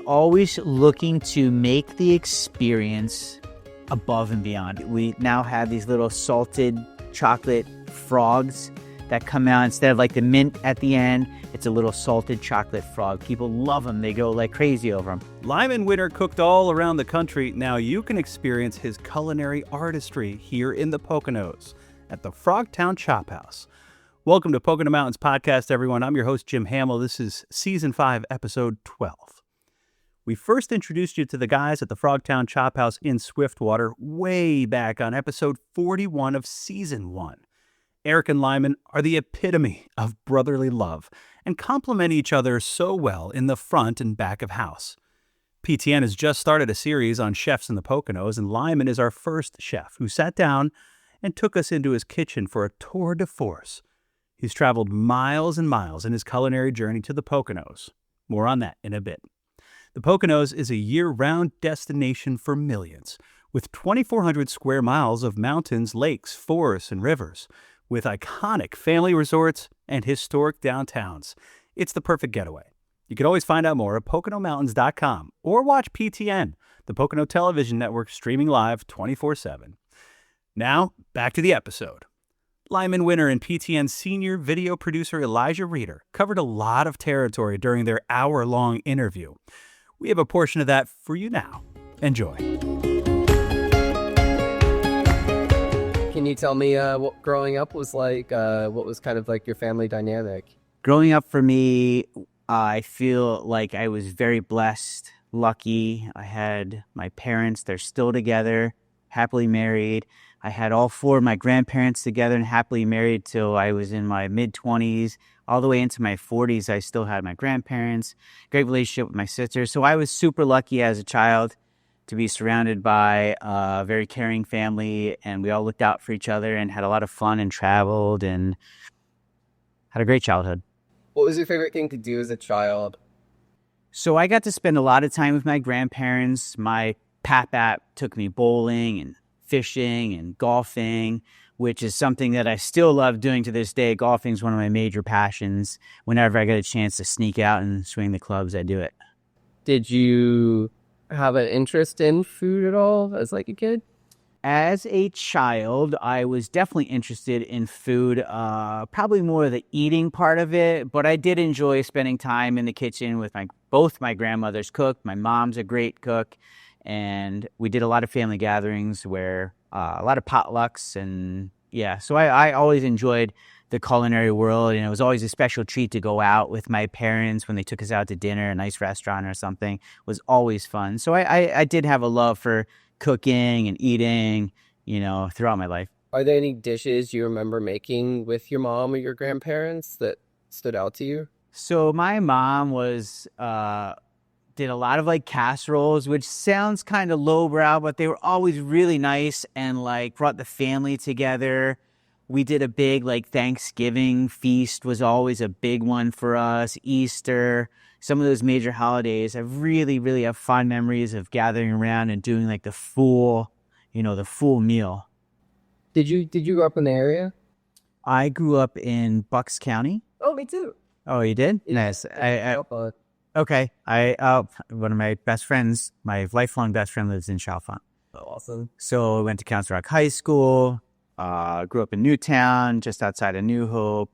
always looking to make the experience above and beyond. We now have these little salted chocolate frogs that come out. Instead of like the mint at the end, it's a little salted chocolate frog. People love them. They go like crazy over them. Lyman Winter cooked all around the country. Now you can experience his culinary artistry here in the Poconos at the Frogtown Chophouse. Welcome to Pocono Mountains Podcast, everyone. I'm your host, Jim Hamill. This is Season 5, Episode 12. We first introduced you to the guys at the Frogtown Chophouse in Swiftwater way back on Episode 41 of Season 1. Eric and Lyman are the epitome of brotherly love and complement each other so well in the front and back of house. PTN has just started a series on chefs in the Poconos, and Lyman is our first chef who sat down and took us into his kitchen for a tour de force. He's traveled miles and miles in his culinary journey to the Poconos. More on that in a bit. The Poconos is a year-round destination for millions, with 2,400 square miles of mountains, lakes, forests, and rivers, with iconic family resorts and historic downtowns. It's the perfect getaway. You can always find out more at PoconoMountains.com or watch PTN, the Pocono Television Network, streaming live 24/7. Now, back to the episode. Lyman Winter and PTN senior video producer Elijah Reeder covered a lot of territory during their hour-long interview. We have a portion of that for you now. Enjoy. Can you tell me what growing up was like? What was kind of like your family dynamic? Growing up for me, I feel like I was very blessed, lucky. I had my parents, they're still together, happily married. I had all four of my grandparents together and happily married till I was in my mid-20s. All the way into my 40s, I still had my grandparents. Great relationship with my sister. So I was super lucky as a child to be surrounded by a very caring family, and we all looked out for each other and had a lot of fun and traveled and had a great childhood. What was your favorite thing to do as a child? So I got to spend a lot of time with my grandparents. My pap took me bowling and fishing and golfing, which is something that I still love doing to this day. Golfing is one of my major passions. Whenever I get a chance to sneak out and swing the clubs, I do it. Did you have an interest in food at all as like a kid? As a child, I was definitely interested in food, probably more the eating part of it, but I did enjoy spending time in the kitchen with both my grandmothers cooked. My mom's a great cook, and we did a lot of family gatherings where a lot of potlucks, and yeah, so I always enjoyed the culinary world, and it was always a special treat to go out with my parents when they took us out to dinner, a nice restaurant or something. It was always fun. So I did have a love for cooking and eating, throughout my life. Are there any dishes you remember making with your mom or your grandparents that stood out to you? So my mom did a lot of like casseroles, which sounds kind of lowbrow, but they were always really nice and like brought the family together. We did a big like Thanksgiving feast was always a big one for us. Easter, some of those major holidays. I really, really have fond memories of gathering around and doing like the full meal. Did you grow up in the area? I grew up in Bucks County. Oh, me too. Oh, you did? Nice. Okay. One of my best friends, my lifelong best friend, lives in Chalfont. Oh, awesome. So I went to Council Rock High School, grew up in Newtown, just outside of New Hope.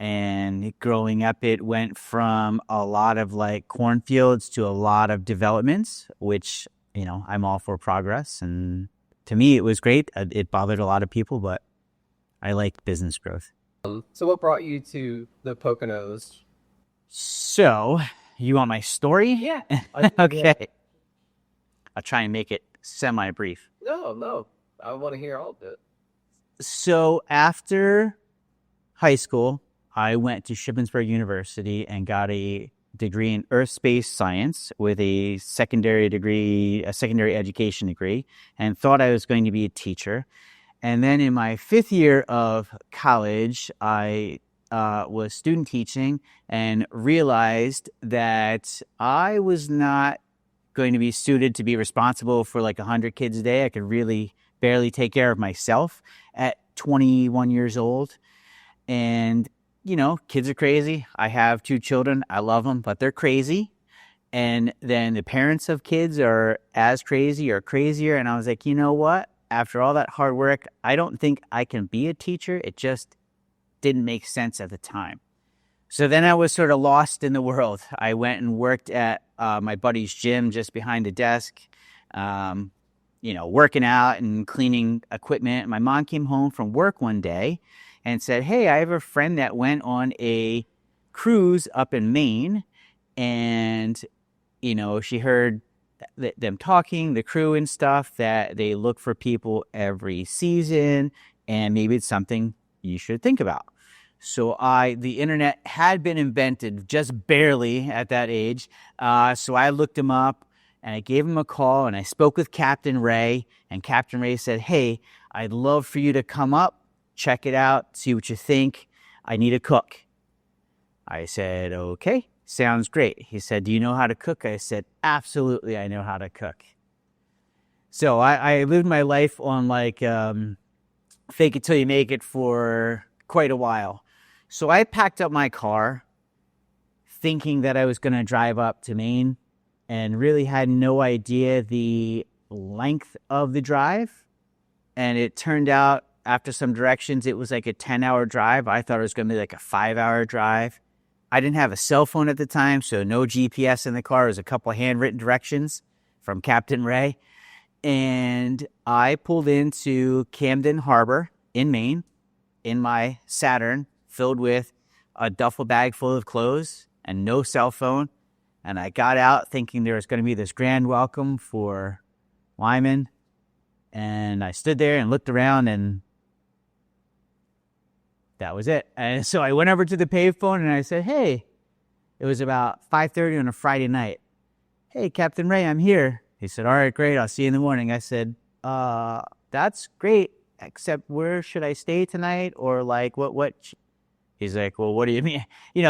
And growing up, it went from a lot of like cornfields to a lot of developments, which, I'm all for progress. And to me, it was great. It bothered a lot of people, but I liked business growth. So what brought you to the Poconos? So, you want my story? Yeah. Okay. I'll try and make it semi-brief. No. I want to hear all of it. So, after high school, I went to Shippensburg University and got a degree in earth space science with a secondary education degree, and thought I was going to be a teacher. And then in my 5th year of college, I was student teaching and realized that I was not going to be suited to be responsible for like 100 kids a day. I could really barely take care of myself at 21 years old. And, kids are crazy. I have 2 children. I love them, but they're crazy. And then the parents of kids are as crazy or crazier. And I was like, you know what? After all that hard work, I don't think I can be a teacher. It just didn't make sense at the time. So then I was sort of lost in the world. I went and worked at my buddy's gym just behind the desk, working out and cleaning equipment. My mom came home from work one day and said, hey, I have a friend that went on a cruise up in Maine. And, she heard them talking, the crew and stuff, that they look for people every season. And maybe it's something you should think about. So the internet had been invented just barely at that age. So I looked him up and I gave him a call and I spoke with Captain Ray. And Captain Ray said, hey, I'd love for you to come up, check it out, see what you think. I need a cook. I said, okay, sounds great. He said, do you know how to cook? I said, absolutely, I know how to cook. So I lived my life on fake it till you make it for quite a while. So I packed up my car thinking that I was going to drive up to Maine and really had no idea the length of the drive. And it turned out after some directions, it was like a 10-hour drive. I thought it was going to be like a 5-hour drive. I didn't have a cell phone at the time, so no GPS in the car. It was a couple of handwritten directions from Captain Ray. And I pulled into Camden Harbor in Maine in my Saturn, filled with a duffel bag full of clothes and no cell phone. And I got out thinking there was going to be this grand welcome for Lyman. And I stood there and looked around, and that was it. And so I went over to the payphone and I said, hey, it was about 5:30 on a Friday night. Hey, Captain Ray, I'm here. He said, all right, great. I'll see you in the morning. I said, that's great, except where should I stay tonight? Or what? He's like, well, what do you mean?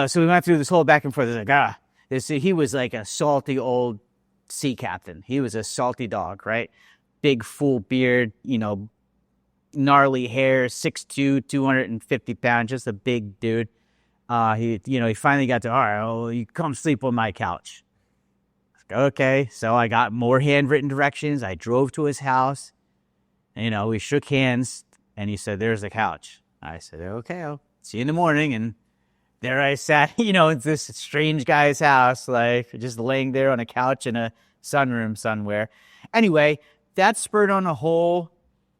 So we went through this whole back and forth. He's like, he was like a salty old sea captain. He was a salty dog, right? Big full beard, gnarly hair, 6'2", 250 pounds, just a big dude. He finally got to, all right, well, you come sleep on my couch. Okay, so I got more handwritten directions. I drove to his house. We shook hands, and he said, there's the couch. I said, okay, I'll see you in the morning. And there I sat, in this strange guy's house, just laying there on a couch in a sunroom somewhere. Anyway, that spurred on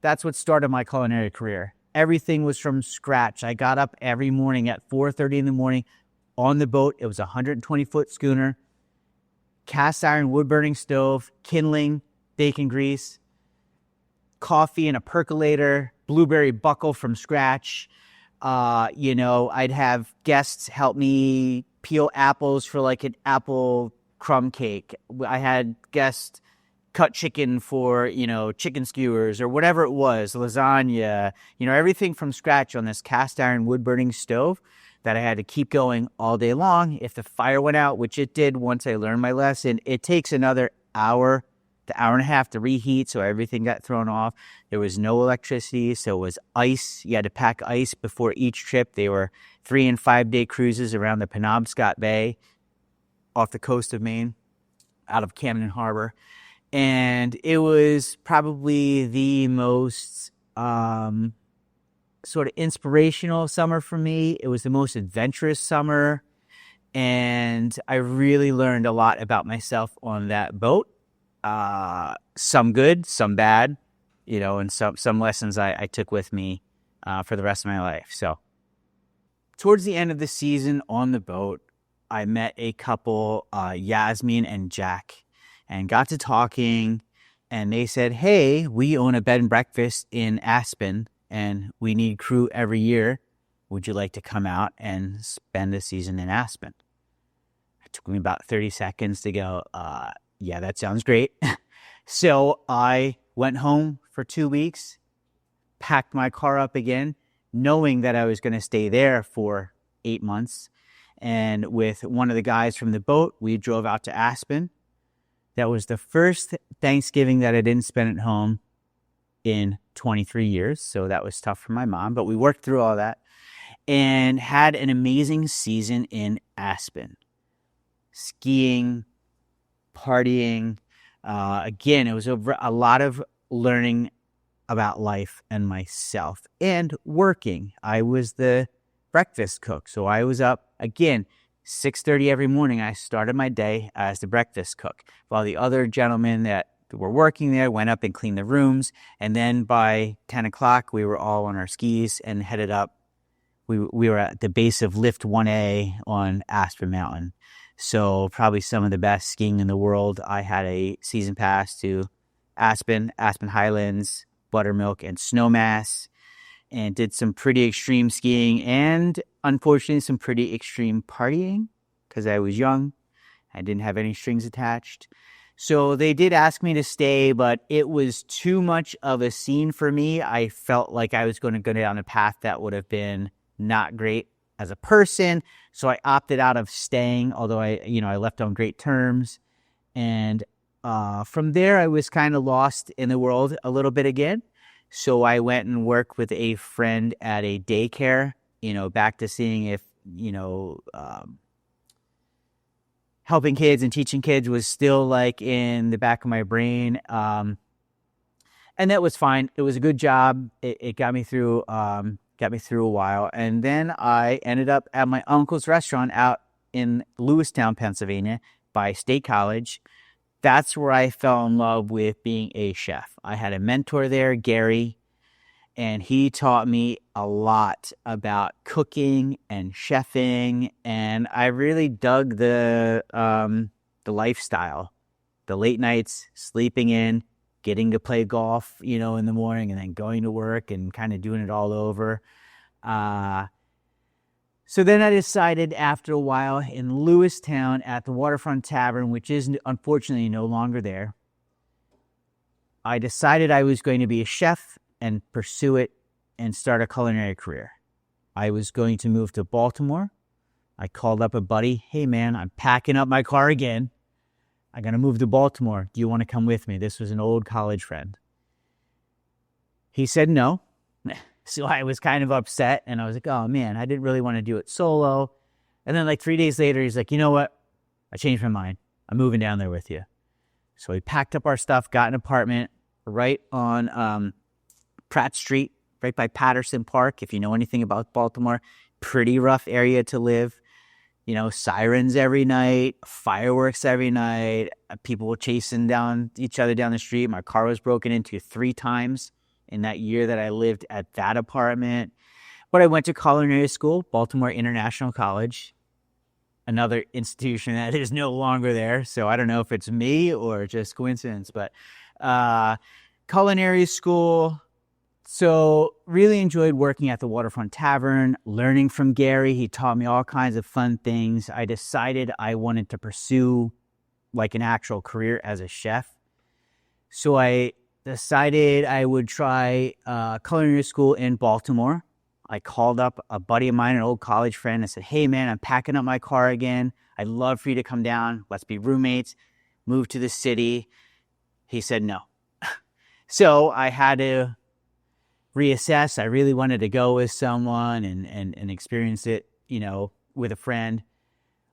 that's what started my culinary career. Everything was from scratch. I got up every morning at 4:30 in the morning on the boat. It was a 120-foot schooner, cast iron wood-burning stove, kindling, bacon grease, coffee in a percolator, blueberry buckle from scratch. I'd have guests help me peel apples for like an apple crumb cake. I had guests cut chicken for, chicken skewers or whatever it was, lasagna, everything from scratch on this cast iron wood-burning stove that I had to keep going all day long. If the fire went out, which it did once I learned my lesson, it takes another hour to hour and a half to reheat, so everything got thrown off. There was no electricity, so it was ice. You had to pack ice before each trip. They were 3- and 5-day cruises around the Penobscot Bay off the coast of Maine, out of Camden Harbor. And it was probably the most sort of inspirational summer for me. It was the most adventurous summer. And I really learned a lot about myself on that boat. Some good, some bad, and some lessons I took with me for the rest of my life. So towards the end of the season on the boat, I met a couple, Yasmin and Jack, and got to talking, and they said, hey, we own a bed and breakfast in Aspen, and we need crew every year. Would you like to come out and spend a season in Aspen? It took me about 30 seconds to go, yeah, that sounds great. So I went home for 2 weeks, packed my car up again, knowing that I was going to stay there for 8 months. And with one of the guys from the boat, we drove out to Aspen. That was the first Thanksgiving that I didn't spend at home in 23 years. So that was tough for my mom, but we worked through all that and had an amazing season in Aspen. Skiing, partying. Again, it was a lot of learning about life and myself and working. I was the breakfast cook. So I was up, again, 6:30 every morning. I started my day as the breakfast cook, while the other gentlemen that were working there went up and cleaned the rooms. And then by 10 o'clock, we were all on our skis and headed up. We were at the base of Lift 1A on Aspen Mountain. So probably some of the best skiing in the world. I had a season pass to Aspen Highlands, Buttermilk, and Snowmass, and did some pretty extreme skiing and, unfortunately, some pretty extreme partying because I was young. I didn't have any strings attached. So they did ask me to stay, but it was too much of a scene for me. I felt like I was going to go down a path that would have been not great as a person. So I opted out of staying, although I left on great terms. And from there, I was kind of lost in the world a little bit again. So I went and worked with a friend at a daycare, back to seeing if, helping kids and teaching kids was still like in the back of my brain. And that was fine. It was a good job. It got me through a while. And then I ended up at my uncle's restaurant out in Lewistown, Pennsylvania, by State College. That's where I fell in love with being a chef. I had a mentor there, Gary, and he taught me a lot about cooking and chefing, and I really dug the lifestyle, the late nights, sleeping in, getting to play golf, in the morning, and then going to work and kind of doing it all over. So then I decided after a while in Lewistown at the Waterfront Tavern, which is unfortunately no longer there, I decided I was going to be a chef and pursue it and start a culinary career. I was going to move to Baltimore. I called up a buddy. Hey, man, I'm packing up my car again. I'm going to move to Baltimore. Do you want to come with me? This was an old college friend. He said no. So I was kind of upset, and I was like, oh, man, I didn't really want to do it solo. And then like 3 days later, he's like, you know what? I changed my mind. I'm moving down there with you. So we packed up our stuff, got an apartment right on Pratt Street, right by Patterson Park. If you know anything about Baltimore, pretty rough area to live. Sirens every night, fireworks every night. People were chasing down each other down the street. My car was broken into 3 times in that year that I lived at that apartment. But I went to culinary school, Baltimore International College, another institution that is no longer there. So I don't know if it's me or just coincidence, but culinary school. So really enjoyed working at the Waterfront Tavern, learning from Gary. He taught me all kinds of fun things. I decided I wanted to pursue like an actual career as a chef. So I decided I would try culinary school in Baltimore. I called up a buddy of mine, an old college friend, and said, hey, man, I'm packing up my car again. I'd love for you to come down. Let's be roommates, move to the city. He said no. So I had to reassess. I really wanted to go with someone and experience it, with a friend.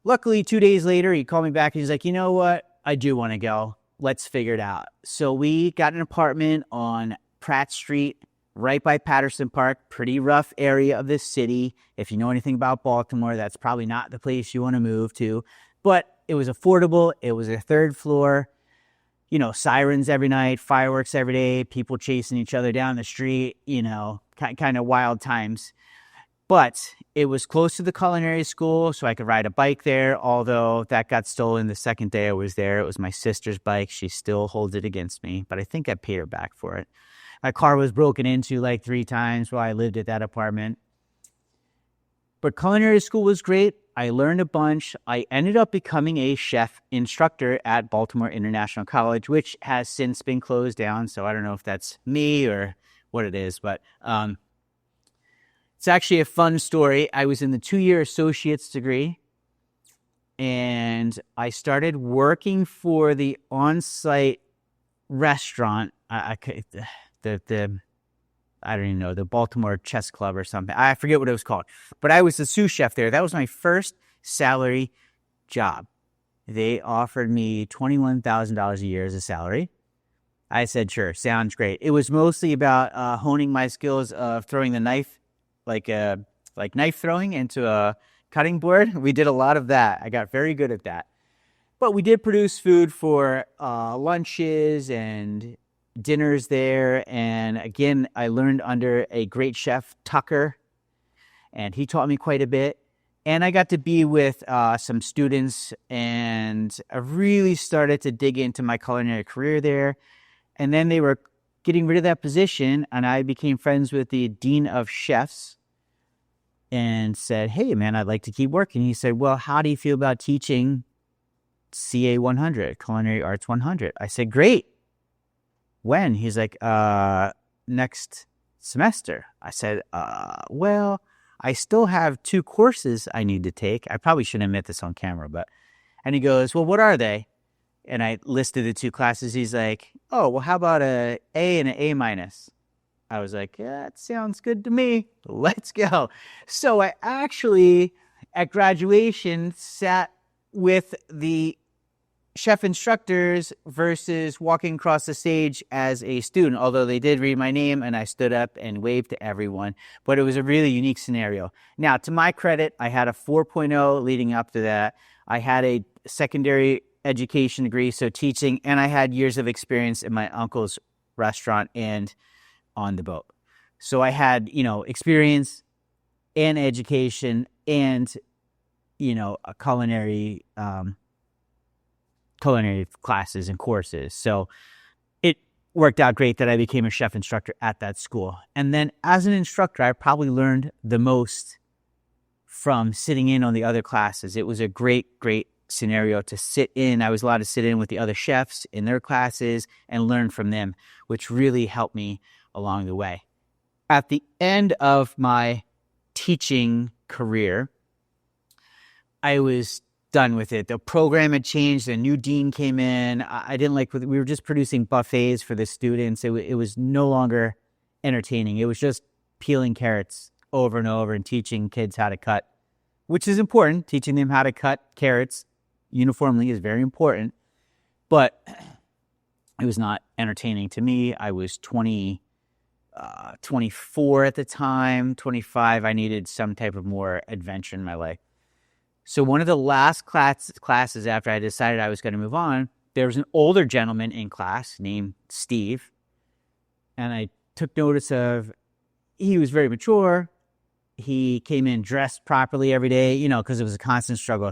Luckily, 2 days later, he called me back and he's like, you know what? I do want to go. Let's figure it out. So we got an apartment on Pratt Street, right by Patterson Park, pretty rough area of the city. If you know anything about Baltimore, that's probably not the place you want to move to. But it was affordable. It was a 3rd floor. Sirens every night, fireworks every day, people chasing each other down the street, kind of wild times. But it was close to the culinary school, so I could ride a bike there, although that got stolen the second day I was there. It was my sister's bike. She still holds it against me, but I think I paid her back for it. My car was broken into like 3 times while I lived at that apartment. But culinary school was great. I learned a bunch. I ended up becoming a chef instructor at Baltimore International College, which has since been closed down. So I don't know if that's me or what it is, but it's actually a fun story. I was in the 2-year associate's degree, and I started working for the on-site restaurant. I don't even know, the Baltimore Chess Club or something. I forget what it was called. But I was the sous chef there. That was my first salary job. They offered me $21,000 a year as a salary. I said, sure, sounds great. It was mostly about honing my skills of throwing the knife, like knife throwing into a cutting board. We did a lot of that. I got very good at that. But we did produce food for lunches and dinners there. And again, I learned under a great chef, Tucker, and he taught me quite a bit. And I got to be with some students, and I really started to dig into my culinary career there. And then they were getting rid of that position, and I became friends with the dean of chefs and said, hey, man, I'd like to keep working. He said, well, how do you feel about teaching CA 100, Culinary Arts 100? I said, great. When? He's like, next semester. I said, well, I still have 2 courses I need to take. I probably shouldn't admit this on camera, and he goes, well, what are they? And I listed the 2 classes. He's like, oh, well, how about an A and an A minus? I was like, yeah, that sounds good to me. Let's go. So I actually, at graduation, sat with the chef instructors versus walking across the stage as a student, although they did read my name and I stood up and waved to everyone. But it was a really unique scenario. Now, to my credit, I had a 4.0 leading up to that. I had a secondary education degree, so teaching, and I had years of experience in my uncle's restaurant and on the boat. So I had, experience and education and, a culinary classes and courses. So it worked out great that I became a chef instructor at that school. And then as an instructor, I probably learned the most from sitting in on the other classes. It was a great scenario to sit in. I was allowed to sit in with the other chefs in their classes and learn from them, which really helped me along the way. At the end of my teaching career, I was done with it. The program had changed. A new dean came in. I didn't like, we were just producing buffets for the students. It was no longer entertaining. It was just peeling carrots over and over and teaching kids how to cut, which is important. Teaching them how to cut carrots uniformly is very important, but it was not entertaining to me. I was 24 at the time, 25. I needed some type of more adventure in my life. So one of the last classes after I decided I was going to move on, there was an older gentleman in class named Steve, and I took notice of, he was very mature. He came in dressed properly every day, because it was a constant struggle.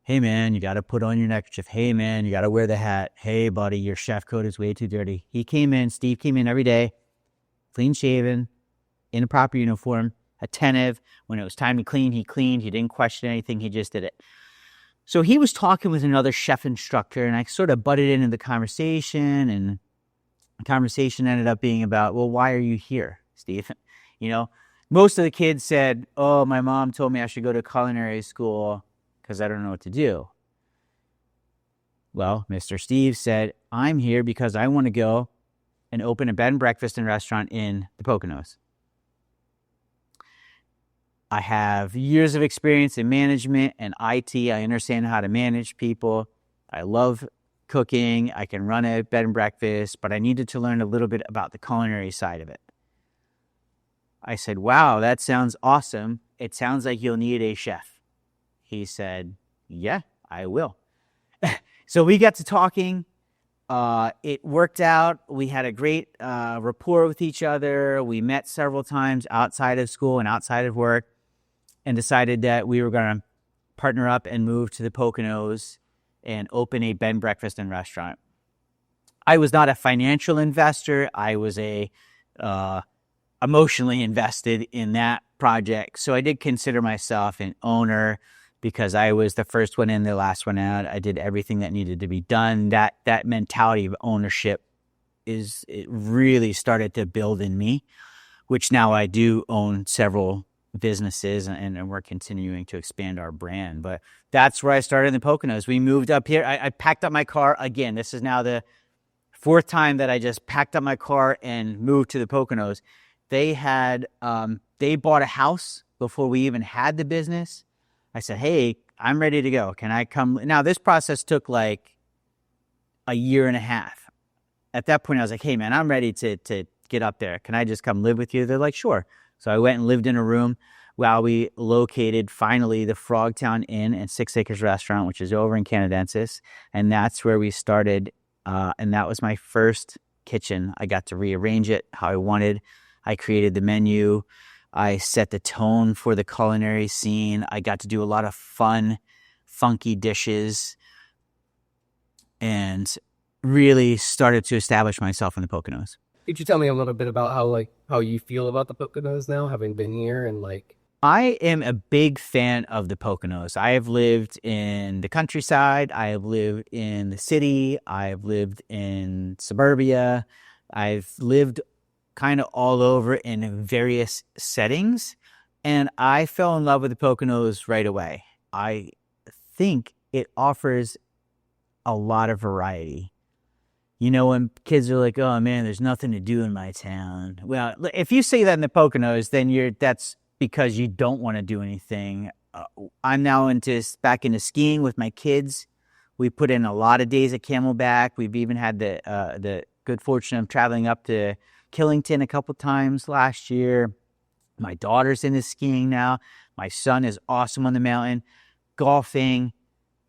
Hey, man, you got to put on your neckerchief. Hey, man, you got to wear the hat. Hey, buddy, your chef coat is way too dirty. Steve came in every day, clean shaven, in a proper uniform, attentive. When it was time to clean, he cleaned. He didn't question anything. He just did it. So he was talking with another chef instructor, and I sort of butted into the conversation, and the conversation ended up being about, well, why are you here, Steve? Most of the kids said, oh, my mom told me I should go to culinary school because I don't know what to do. Well, Mr. Steve said, I'm here because I want to go and open a bed and breakfast and restaurant in the Poconos. I have years of experience in management and IT. I understand how to manage people. I love cooking. I can run a bed and breakfast, but I needed to learn a little bit about the culinary side of it. I said, wow, that sounds awesome. It sounds like you'll need a chef. He said, yeah, I will. So we got to talking. It worked out. We had a great rapport with each other. We met several times outside of school and outside of work and decided that we were going to partner up and move to the Poconos and open a bed and breakfast and restaurant. I was not a financial investor. I was emotionally invested in that project. So I did consider myself an owner because I was the first one in, the last one out. I did everything that needed to be done. That mentality of ownership it really started to build in me, which now I do own several businesses and we're continuing to expand our brand. But that's where I started in the Poconos. We moved up here. I packed up my car again. This is now the 4th time that I just packed up my car and moved to the Poconos. They bought a house before we even had the business. I said, hey, I'm ready to go. Can I come? Now, this process took like a year and a half. At that point, I was like, hey, man, I'm ready to get up there. Can I just come live with you? They're like, sure. So I went and lived in a room while we located finally the Frogtown Inn and 6 Acres Restaurant, which is over in Canadensis. And that's where we started. And that was my first kitchen. I got to rearrange it how I wanted. I created the menu. I set the tone for the culinary scene. I got to do a lot of fun, funky dishes and really started to establish myself in the Poconos. Could you tell me a little bit about how you feel about the Poconos now, having been here and like? I am a big fan of the Poconos. I have lived in the countryside. I have lived in the city. I've lived in suburbia. I've lived kind of all over in various settings. And I fell in love with the Poconos right away. I think it offers a lot of variety. You know, when kids are like, oh man, there's nothing to do in my town. Well, if you say that in the Poconos, then that's because you don't want to do anything. I'm now back into skiing with my kids. We put in a lot of days at Camelback. We've even had the good fortune of traveling up to Killington a couple times last year. My daughter's into skiing now. My son is awesome on the mountain. Golfing,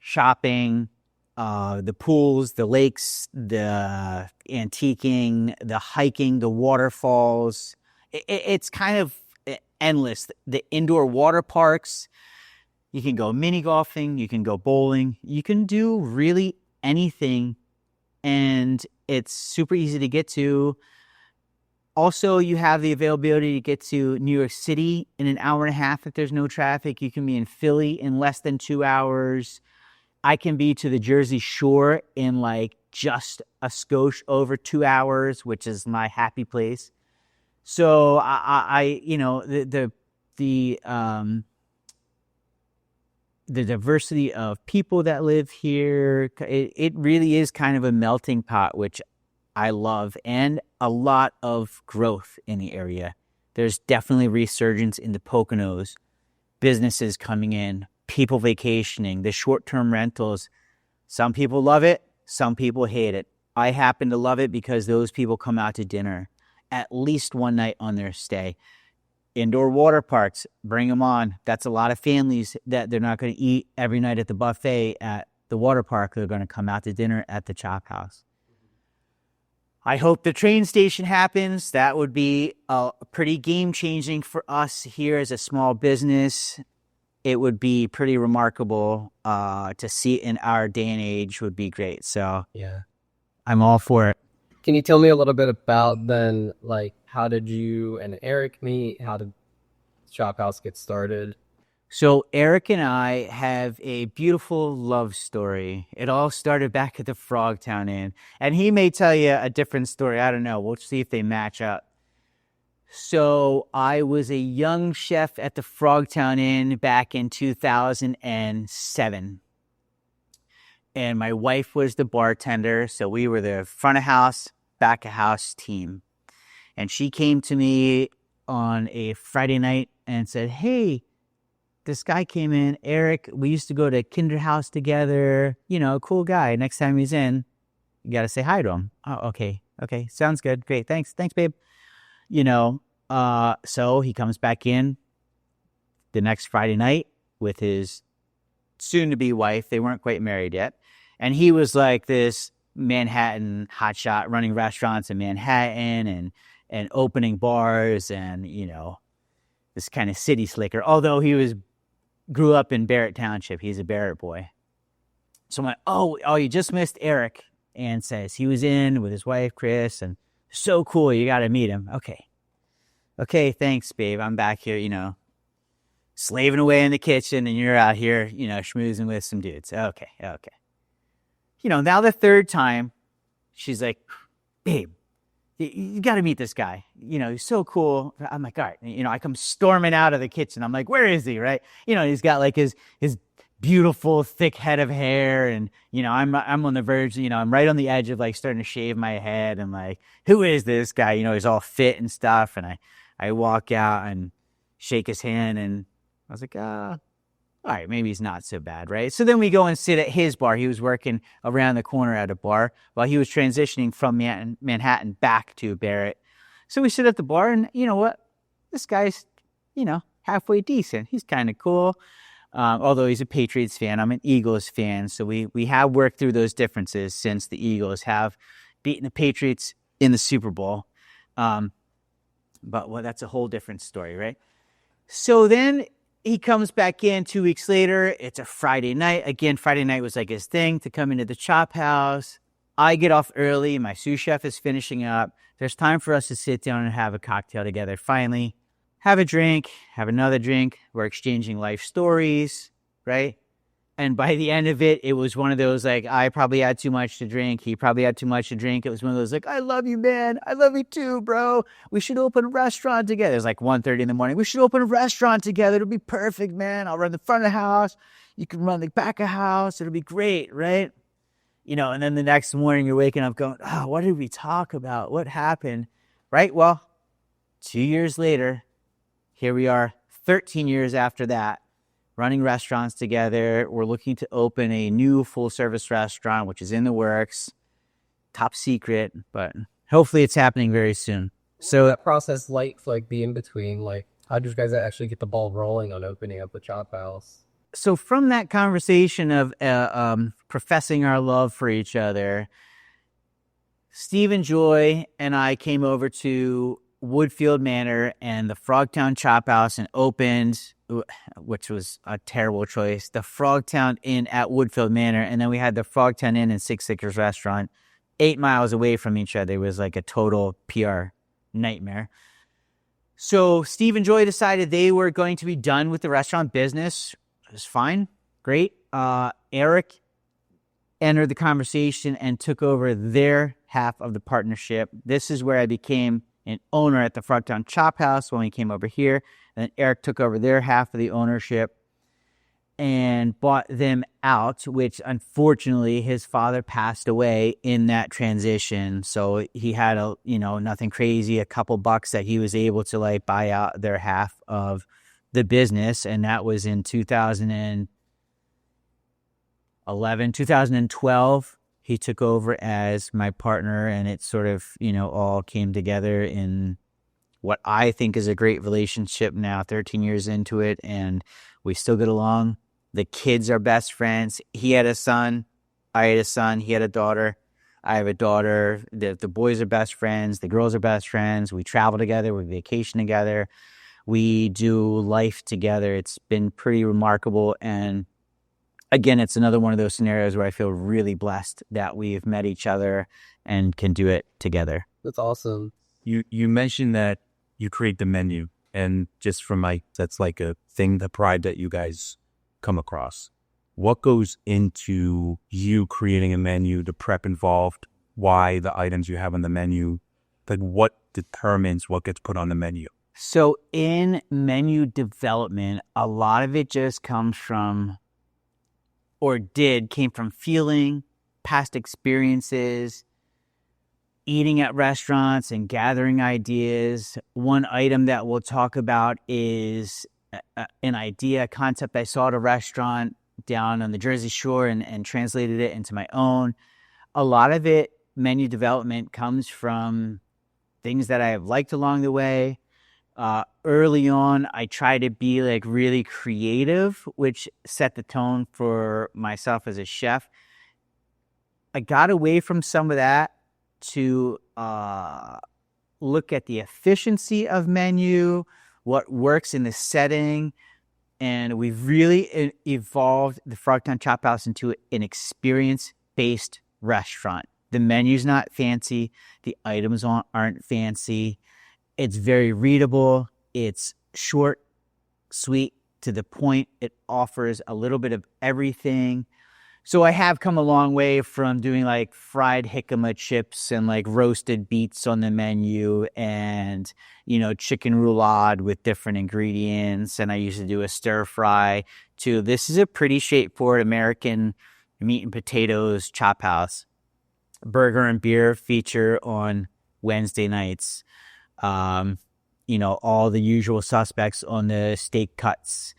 shopping, the pools, the lakes, the antiquing, the hiking, the waterfalls. It's kind of endless. The indoor water parks. You can go mini golfing. You can go bowling. You can do really anything. And it's super easy to get to. Also, you have the availability to get to New York City in an hour and a half if there's no traffic. You can be in Philly in less than 2 hours. I can be to the Jersey Shore in like just a skosh over 2 hours, which is my happy place. So I you know, the diversity of people that live here, it really is kind of a melting pot, which I love, and a lot of growth in the area. There's definitely resurgence in the Poconos, businesses coming in, people vacationing, the short-term rentals. Some people love it, some people hate it. I happen to love it because those people come out to dinner at least one night on their stay. Indoor water parks, bring them on. That's a lot of families that they're not going to eat every night at the buffet at the water park. They're going to come out to dinner at the Chophouse. I hope the train station happens. That would be pretty game-changing for us here as a small business. It would be pretty remarkable to see in our day and age. Would be great. So Yeah. I'm all for it. Can you tell me a little bit about then, like, how did you and Eric meet? How did Chophouse get started? So Eric and I have a beautiful love story. It all started back at the Frogtown Inn. And he may tell you a different story. I don't know. We'll see if they match up. So I was a young chef at the Frogtown Inn back in 2007. And my wife was the bartender. So we were the front of house, back of house team. And she came to me on a Friday night and said, hey, this guy came in, Eric, we used to go to Kinderhouse together, you know, cool guy. Next time he's in, you got to say hi to him. Oh, okay. Sounds good. Great. Thanks, babe. You know, so he comes back in the next Friday night with his soon-to-be wife. They weren't quite married yet. And he was like this Manhattan hotshot running restaurants in Manhattan and opening bars and, you know, this kind of city slicker. Although he grew up in Barrett Township. He's a Barrett boy. So I'm like, oh, you just missed Eric. And says he was in with his wife, Chris, and so cool. You got to meet him. Okay, thanks, babe. I'm back here, you know, slaving away in the kitchen, and you're out here, you know, schmoozing with some dudes. Okay. You know, now the third time, she's like, babe, you got to meet this guy. You know, he's so cool. I'm like, all right. You know, I come storming out of the kitchen. I'm like, where is he, right? You know, he's got like his beautiful, thick head of hair. And, you know, I'm on the verge, you know, I'm right on the edge of like starting to shave my head. And like, who is this guy? You know, he's all fit and stuff. And I walk out and shake his hand. And I was like, all right, maybe he's not so bad, right? So then we go and sit at his bar. He was working around the corner at a bar while he was transitioning from Manhattan back to Barrett. So we sit at the bar, and you know what? This guy's, halfway decent. He's kind of cool. Although he's a Patriots fan, I'm an Eagles fan. So we have worked through those differences since the Eagles have beaten the Patriots in the Super Bowl. But that's a whole different story, right? So then he comes back in 2 weeks later. It's a Friday night. Again, Friday night was like his thing to come into the Chophouse. I get off early. My sous chef is finishing up. There's time for us to sit down and have a cocktail together. Finally, have a drink, have another drink. We're exchanging life stories, right? And by the end of it, it was one of those, like, I probably had too much to drink. He probably had too much to drink. It was one of those, like, I love you, man. I love you too, bro. We should open a restaurant together. It was like 1:30 in the morning. We should open a restaurant together. It'll be perfect, man. I'll run the front of the house. You can run the back of the house. It'll be great, right? And then the next morning you're waking up going, oh, what did we talk about? What happened? Right? Well, 2 years later, here we are, 13 years after that, running restaurants together. We're looking to open a new full-service restaurant, which is in the works. Top secret, but hopefully it's happening very soon. So that process, like the in-between, like, how did you guys actually get the ball rolling on opening up the Chophouse? So from that conversation of professing our love for each other, Steve and Joy and I came over to Woodfield Manor and the Frogtown Chophouse and opened, which was a terrible choice, the Frogtown Inn at Woodfield Manor. And then we had the Frogtown Inn and Six Acres Restaurant 8 miles away from each other. It was like a total PR nightmare. So Steve and Joy decided they were going to be done with the restaurant business. It was fine. Great. Eric entered the conversation and took over their half of the partnership. This is where I became an owner at the Frogtown Chophouse when we came over here. And then Eric took over their half of the ownership and bought them out, which unfortunately his father passed away in that transition. So he had nothing crazy, a couple bucks that he was able to like buy out their half of the business. And that was in 2012. He took over as my partner, and it sort of, all came together in what I think is a great relationship now, 13 years into it, and we still get along. The kids are best friends. He had a son. I had a son. He had a daughter. I have a daughter. The boys are best friends. The girls are best friends. We travel together. We vacation together. We do life together. It's been pretty remarkable, and again, it's another one of those scenarios where I feel really blessed that we've met each other and can do it together. That's awesome. You mentioned that you create the menu, and just from that's like a thing, the pride that you guys come across. What goes into you creating a menu, the prep involved, why the items you have on the menu, like what determines what gets put on the menu? So in menu development, a lot of it just came from feeling, past experiences, eating at restaurants and gathering ideas. One item that we'll talk about is an idea, a concept I saw at a restaurant down on the Jersey Shore and translated it into my own. A lot of it, menu development, comes from things that I have liked along the way. Early on, I tried to be like really creative, which set the tone for myself as a chef. I got away from some of that to look at the efficiency of menu, what works in the setting, and we've really evolved the Frogtown Chophouse into an experience-based restaurant. The menu's not fancy. The items aren't fancy. It's very readable. It's short, sweet, to the point. It offers a little bit of everything. So I have come a long way from doing like fried jicama chips and like roasted beets on the menu and, chicken roulade with different ingredients. And I used to do a stir fry to this is a pretty straightforward American meat and potatoes Chophouse. Burger and beer feature on Wednesday nights. All the usual suspects on the steak cuts,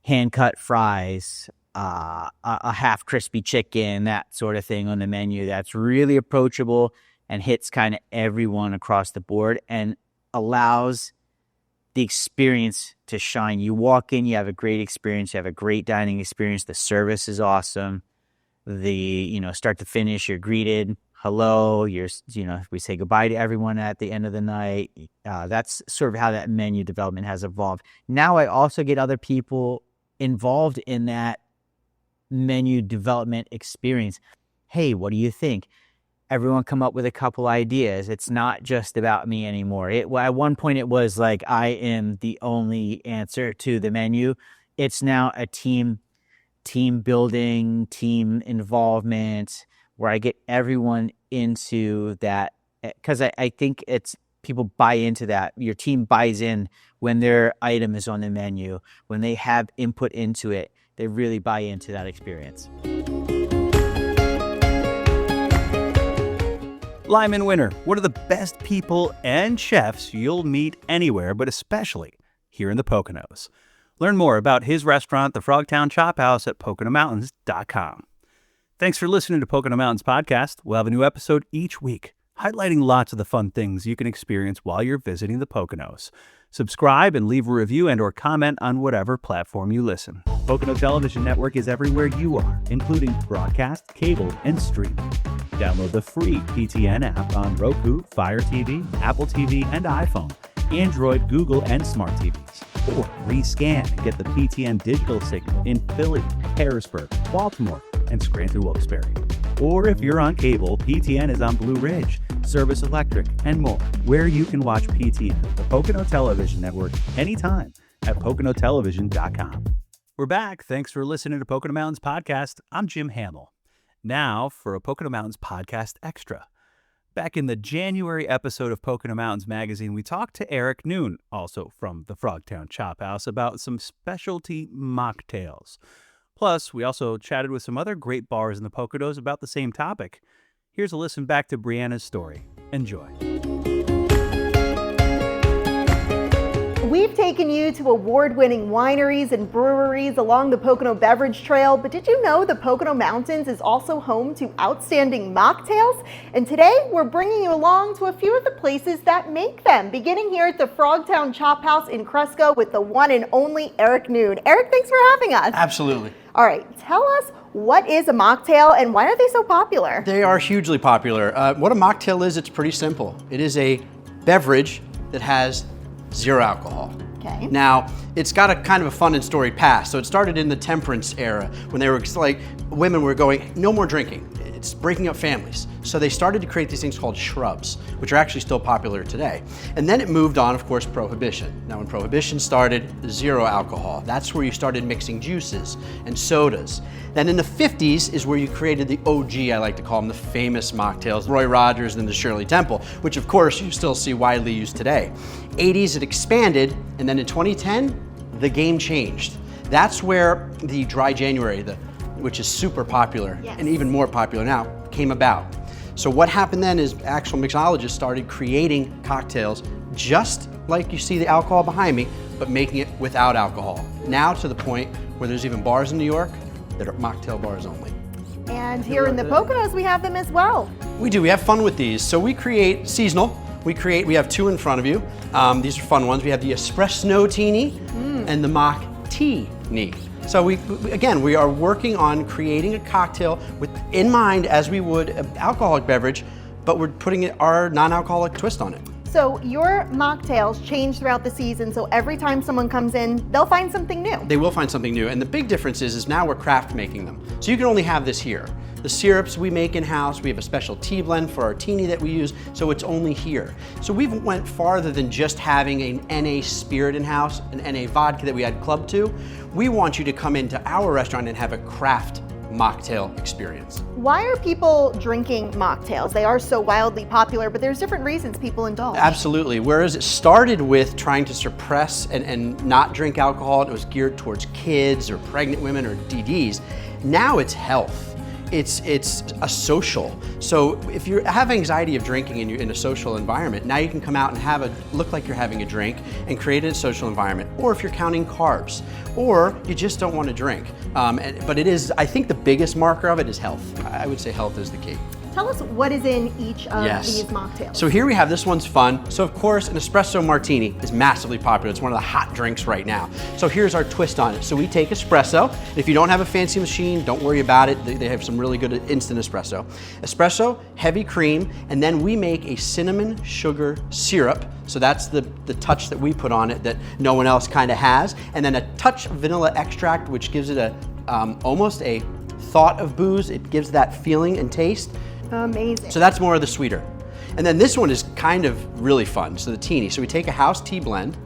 hand-cut fries, a half crispy chicken, that sort of thing on the menu that's really approachable and hits kind of everyone across the board and allows the experience to shine. You walk in, you have a great experience, you have a great dining experience, the service is awesome. Start to finish, you're greeted, hello, we say goodbye to everyone at the end of the night. That's sort of how that menu development has evolved. Now I also get other people involved in that menu development experience. Hey, what do you think? Everyone come up with a couple ideas. It's not just about me anymore. At one point it was like I am the only answer to the menu. It's now a team building, team involvement, where I get everyone into that, because I think it's people buy into that. Your team buys in when their item is on the menu, when they have input into it, they really buy into that experience. Lyman winner, one of the best people and chefs you'll meet anywhere, but especially here in the Poconos. Learn more about his restaurant, the Frogtown Chophouse, at PoconoMountains.com. Thanks for listening to Pocono Mountains Podcast. We'll have a new episode each week, highlighting lots of the fun things you can experience while you're visiting the Poconos. Subscribe and leave a review and or comment on whatever platform you listen. Pocono Television Network is everywhere you are, including broadcast, cable, and streaming. Download the free PTN app on Roku, Fire TV, Apple TV, and iPhone, Android, Google, and smart TVs. Or rescan and get the PTN digital signal in Philly, Harrisburg, Baltimore, and Scranton-Wilkes-Barre. Or if you're on cable, PTN is on Blue Ridge, Service Electric, and more, where you can watch PTN, the Pocono Television Network, anytime at PoconoTelevision.com. We're back. Thanks for listening to Pocono Mountains Podcast. I'm Jim Hamill. Now for a Pocono Mountains Podcast Extra. Back in the January episode of Pocono Mountains Magazine, we talked to Eric Noon, also from the Frogtown Chophouse, about some specialty mocktails. Plus, we also chatted with some other great bars in the Poconos about the same topic. Here's a listen back to Brianna's story. Enjoy. We've taken you to award-winning wineries and breweries along the Pocono Beverage Trail, but did you know the Pocono Mountains is also home to outstanding mocktails? And today we're bringing you along to a few of the places that make them, beginning here at the Frogtown Chophouse in Cresco with the one and only Eric Noon. Eric, thanks for having us. Absolutely. All right, tell us, what is a mocktail and why are they so popular? They are hugely popular. What a mocktail is, it's pretty simple. It is a beverage that has 0 alcohol. Okay. Now, it's got a kind of a fun and storied past. So it started in the temperance era when they were like, women were going, no more drinking. It's breaking up families. So they started to create these things called shrubs, which are actually still popular today. And then it moved on, of course, Prohibition. Now when Prohibition started, 0 alcohol. That's where you started mixing juices and sodas. Then in the 50s is where you created the OG, I like to call them, the famous mocktails, Roy Rogers and the Shirley Temple, which of course you still see widely used today. 80s it expanded, and then in 2010, the game changed. That's where the Dry January, which is super popular, yes, and even more popular now, came about. So what happened then is actual mixologists started creating cocktails just like you see the alcohol behind me, but making it without alcohol. Now to the point where there's even bars in New York that are mocktail bars only. And here in the Poconos we have them as well. We do, we have fun with these. So we create seasonal. We have 2 in front of you. These are fun ones. We have the Espresso-Tini and the Mock Tea-Ni. So we are working on creating a cocktail in mind as we would an alcoholic beverage, but we're putting our non-alcoholic twist on it. So your mocktails change throughout the season, so every time someone comes in, they'll find something new. They will find something new, and the big difference is now we're craft making them. So you can only have this here. The syrups we make in-house, we have a special tea blend for our teeny that we use, so it's only here. So we've went farther than just having an NA spirit in-house, an NA vodka that we had Club to. We want you to come into our restaurant and have a craft mocktail experience. Why are people drinking mocktails? They are so wildly popular, but there's different reasons people indulge. Absolutely. Whereas it started with trying to suppress and not drink alcohol, and it was geared towards kids or pregnant women or DDs, now it's health. it's a social. So if you have anxiety of drinking and you're in a social environment, now you can come out and look like you're having a drink and create a social environment. Or if you're counting carbs, or you just don't want to drink. But it is, I think the biggest marker of it is health. I would say health is the key. Tell us what is in each of these mocktails. So here we have, this one's fun. So of course, an espresso martini is massively popular. It's one of the hot drinks right now. So here's our twist on it. So we take espresso. If you don't have a fancy machine, don't worry about it. They have some really good instant espresso. Espresso, heavy cream, and then we make a cinnamon sugar syrup. So that's the touch that we put on it that no one else kind of has. And then a touch of vanilla extract, which gives it almost a thought of booze. It gives that feeling and taste. Amazing. So that's more of the sweeter. And then this one is kind of really fun, so the teeny. So we take a house tea blend,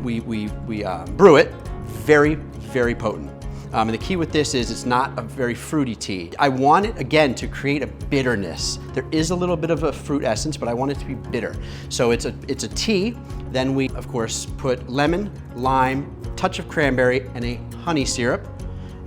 we brew it, very, very potent. And the key with this is it's not a very fruity tea. I want it, again, to create a bitterness. There is a little bit of a fruit essence, but I want it to be bitter. So it's a tea. Then we, of course, put lemon, lime, touch of cranberry, and a honey syrup,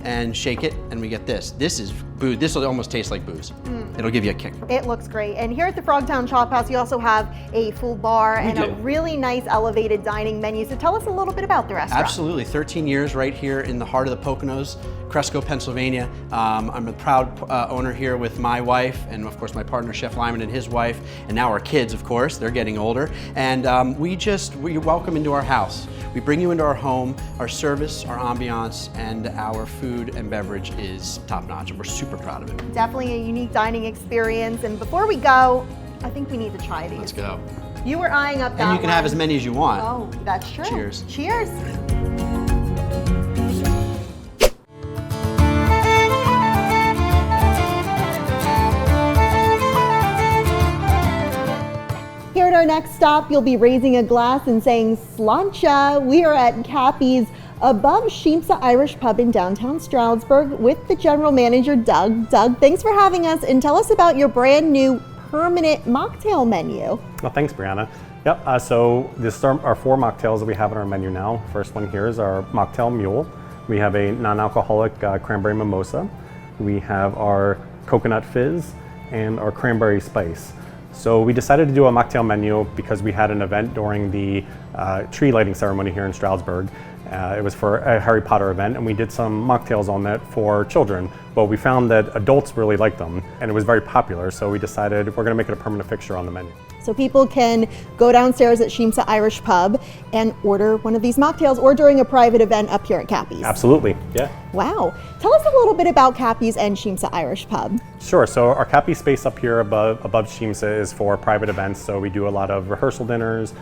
and shake it, and we get this. This is booze. This will almost taste like booze. It'll give you a kick. It looks great. And here at the Frogtown Chophouse, you also have a full bar and a really nice elevated dining menu. So tell us a little bit about the restaurant. Absolutely. 13 years right here in the heart of the Poconos, Cresco, Pennsylvania. I'm a proud owner here with my wife and, of course, my partner, Chef Lyman, and his wife, and now our kids, of course. They're getting older. And we welcome into our house. We bring you into our home. Our service, our ambiance, and our food and beverage is top-notch, and we're super proud of it. Definitely a unique dining experience. And before we go, I think we need to try these. Let's go. You were eyeing up that And you can have as many as you want. Oh, that's true. Cheers. Cheers. Here at our next stop, you'll be raising a glass and saying sláinte. We are at Cappy's above Shimsa Irish Pub in downtown Stroudsburg with the general manager, Doug. Doug, thanks for having us, and tell us about your brand new permanent mocktail menu. Well, thanks, Brianna. Yep, so this are our 4 mocktails that we have on our menu now. First one here is our Mocktail Mule. We have a non-alcoholic cranberry mimosa. We have our coconut fizz and our cranberry spice. So we decided to do a mocktail menu because we had an event during the tree lighting ceremony here in Stroudsburg. It was for a Harry Potter event, and we did some mocktails on that for children, but we found that adults really liked them, and it was very popular, so we decided we're going to make it a permanent fixture on the menu. So people can go downstairs at Shimsa Irish Pub and order one of these mocktails, or during a private event up here at Cappy's. Absolutely, yeah. Wow. Tell us a little bit about Cappy's and Shimsa Irish Pub. Sure, so our Cappy space up here above Shimsa is for private events, so we do a lot of rehearsal dinners,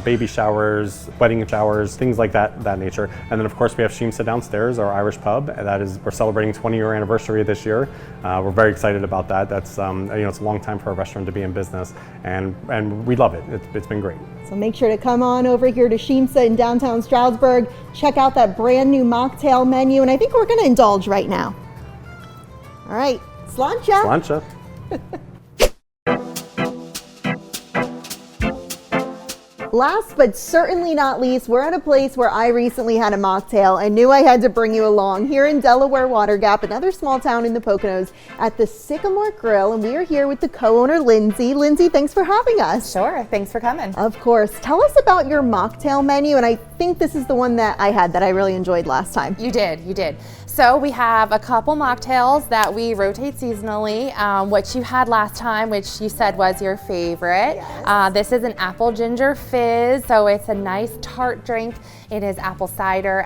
baby showers, wedding showers, things like that nature. And then of course we have Shimsa downstairs, our Irish pub, and we're celebrating 20-year anniversary this year. We're very excited about that. That's it's a long time for a restaurant to be in business, and we love it. It's been great. So make sure to come on over here to Shimsa in downtown Stroudsburg, check out that brand new mocktail menu, and I think we're going to indulge right now. All right, sláinte. Sláinte. Last but certainly not least, we're at a place where I recently had a mocktail and knew I had to bring you along here in Delaware Water Gap, another small town in the Poconos, at the Sycamore Grill, and we are here with the co-owner, Lindsay. Lindsay, thanks for having us. Sure, thanks for coming. Of course. Tell us about your mocktail menu, and I think this is the one that I had that I really enjoyed last time. You did. So we have a couple mocktails that we rotate seasonally. What you had last time, which you said was your favorite. Yes. This is an apple ginger fizz, so it's a nice tart drink. It is apple cider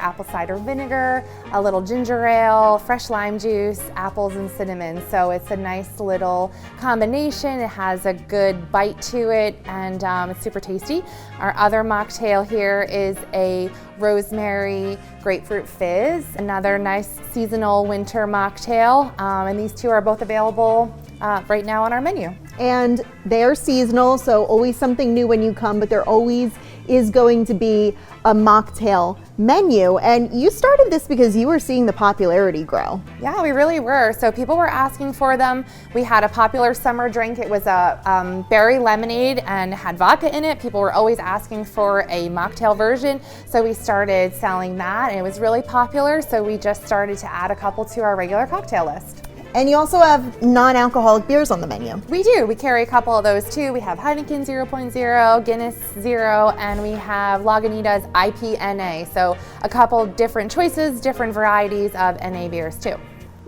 vinegar, a little ginger ale, fresh lime juice, apples and cinnamon. So it's a nice little combination. It has a good bite to it, and it's super tasty. Our other mocktail here is a rosemary grapefruit fizz, another nice seasonal winter mocktail, and these two are both available right now on our menu. And they're seasonal, so always something new when you come, but there always is going to be a mocktail menu. And you started this because you were seeing the popularity grow. Yeah, we really were. So people were asking for them. We had a popular summer drink. It was a berry lemonade and had vodka in it. People were always asking for a mocktail version. So we started selling that, and it was really popular. So we just started to add a couple to our regular cocktail list. And you also have non-alcoholic beers on the menu. We do. We carry a couple of those too. We have Heineken 0.0, Guinness 0, and we have Lagunitas IPNA. So a couple different choices, different varieties of NA beers too.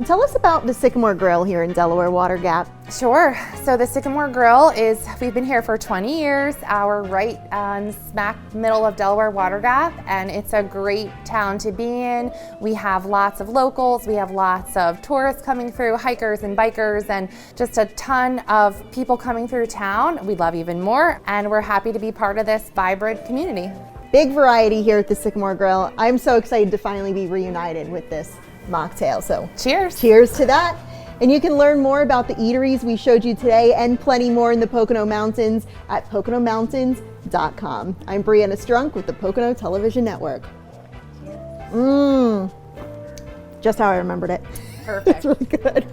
Tell us about the Sycamore Grill here in Delaware Water Gap. Sure. So the Sycamore Grill we've been here for 20 years. We're right on smack middle of Delaware Water Gap, and it's a great town to be in. We have lots of locals, we have lots of tourists coming through, hikers and bikers, and just a ton of people coming through town. We love even more, and we're happy to be part of this vibrant community. Big variety here at the Sycamore Grill. I'm so excited to finally be reunited with this mocktail. So cheers. Cheers to that. And you can learn more about the eateries we showed you today and plenty more in the Pocono Mountains at PoconoMountains.com. I'm Brianna Strunk with the Pocono Television Network. Just how I remembered it. Perfect. It's really good.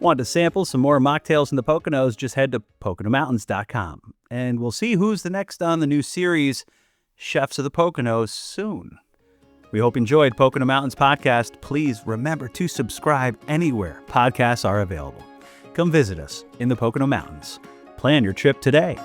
Want to sample some more mocktails in the Poconos? Just head to PoconoMountains.com. And we'll see who's the next on the new series, Chefs of the Poconos, soon. We hope you enjoyed Pocono Mountains Podcast. Please remember to subscribe anywhere podcasts are available. Come visit us in the Pocono Mountains. Plan your trip today.